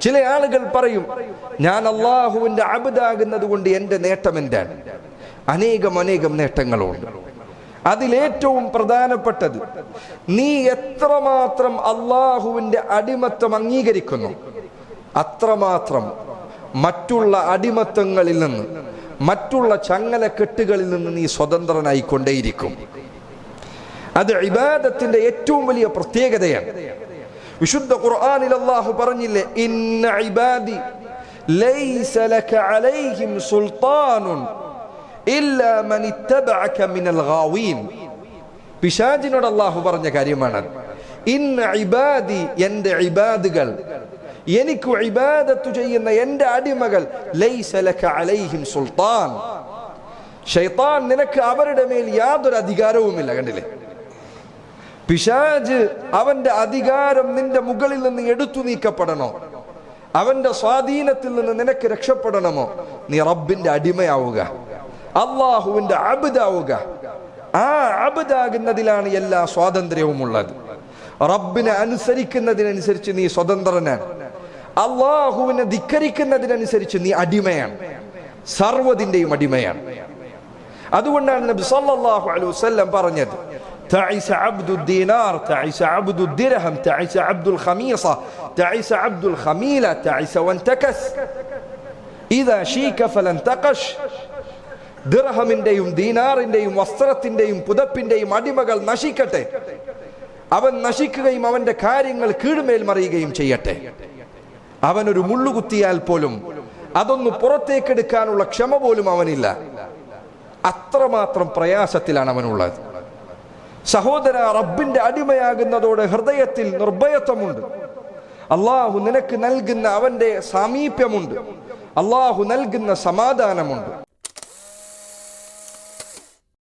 ചില ആളുകൾ പറയും, ഞാൻ അള്ളാഹുവിന്റെ അബ്ദാകുന്നത് കൊണ്ട് എൻ്റെ നേട്ടം എന്താണ്? അനേകം നേട്ടങ്ങളുണ്ട്. അതിലേറ്റവും പ്രധാനപ്പെട്ടത്, നീ എത്രമാത്രം അള്ളാഹുവിന്റെ അടിമത്തം അംഗീകരിക്കുന്നു അത്രമാത്രം മറ്റുള്ള അടിമത്തങ്ങളിൽ നിന്ന്, മറ്റുള്ള ചങ്ങലക്കെട്ടുകളിൽ നിന്ന് നീ സ്വതന്ത്രനായിക്കൊണ്ടേയിരിക്കും. അത് ഇബാദത്തിന്റെ ഏറ്റവും വലിയ പ്രത്യേകതയാണ്. വിശുദ്ധ ഖുർആനിൽ അല്ലാഹു പറഞ്ഞില്ലേ, ഇന്ന ഇബാദി ലൈസ ലക അലൈഹിം സുൽത്താനുൻ ഇല്ലാ മൻ ഇത്തബഅക മിനൽ ഗാവീൻ. പിശാചിനോട് അല്ലാഹു പറഞ്ഞ കാര്യമാണ്, ഇന്ന ഇബാദി, എൻ്റെ ഇബാദുകൾ, എനിക്ക് ഇബാദത്ത് ചെയ്യുന്ന എൻ്റെ അടിമകൾ, ലൈസ ലക അലൈഹിം സുൽത്താൻ, ശൈത്താൻ നിനക്ക് അവരുടെ മേൽ യാതൊരു അധികാരവുമില്ല. കണ്ടില്ലേ, പിശാച് അവന്റെ അധികാരം നിന്റെ മുകളിൽ നിന്ന് എടുത്തു നീക്കപ്പെടണോ, അവന്റെ സ്വാധീനത്തിൽ നിന്ന് നിനക്ക് രക്ഷപ്പെടണമോ, നീ റബ്ബിന്റെ അടിമയാവുക, അള്ളാഹുവിന്റെ അബ്ദാവുക. ആ അബ്ദാകുന്നതിലാണ് എല്ലാ സ്വാതന്ത്ര്യവും ഉള്ളത്. റബ്ബിനെ അനുസരിക്കുന്നതിനനുസരിച്ച് നീ സ്വതന്ത്രനാണ്, അള്ളാഹുവിനെ ധിക്കരിക്കുന്നതിനനുസരിച്ച് നീ അടിമയാണ്, സർവ്വതിന്റെയും അടിമയാണ്. അതുകൊണ്ടാണ് നബി സല്ലല്ലാഹു അലൈഹി വസല്ലം പറഞ്ഞത്, تعس عبد الدينار تعس عبد الدرهم تعس عبد الخميصة تعس عبد الخميلة تعس وانتكس إذا شيك فلانتقش. ദിർഹമിന്റെയും ദീനാറിന്റെയും വസ്ത്രത്തിന്റെയും പുതപ്പിന്റെയും അടിമകൾ നശിക്കട്ടെ, അവൻ നശിക്കുകയും അവന്റെ കാര്യങ്ങൾ കീഴ്മേൽ മറിയുകയും ചെയ്യട്ടെ. അവനൊരു മുള്ളുകുത്തിയാൽ പോലും അതൊന്ന് പുറത്തേക്കെടുക്കാനുള്ള ക്ഷമ പോലും അവനില്ല. അത്രമാത്രം പ്രയാസത്തിലാണ് അവനുള്ളത്. സഹോദര, റബ്ബിന്റെ അടിമയാകുന്നതോടെ ഹൃദയത്തിൽ നിർഭയത്വമുണ്ട്. അള്ളാഹു നിനക്ക് നൽകുന്ന അവന്റെ സാമീപ്യമുണ്ട്, അള്ളാഹു നൽകുന്ന സമാധാനമുണ്ട്.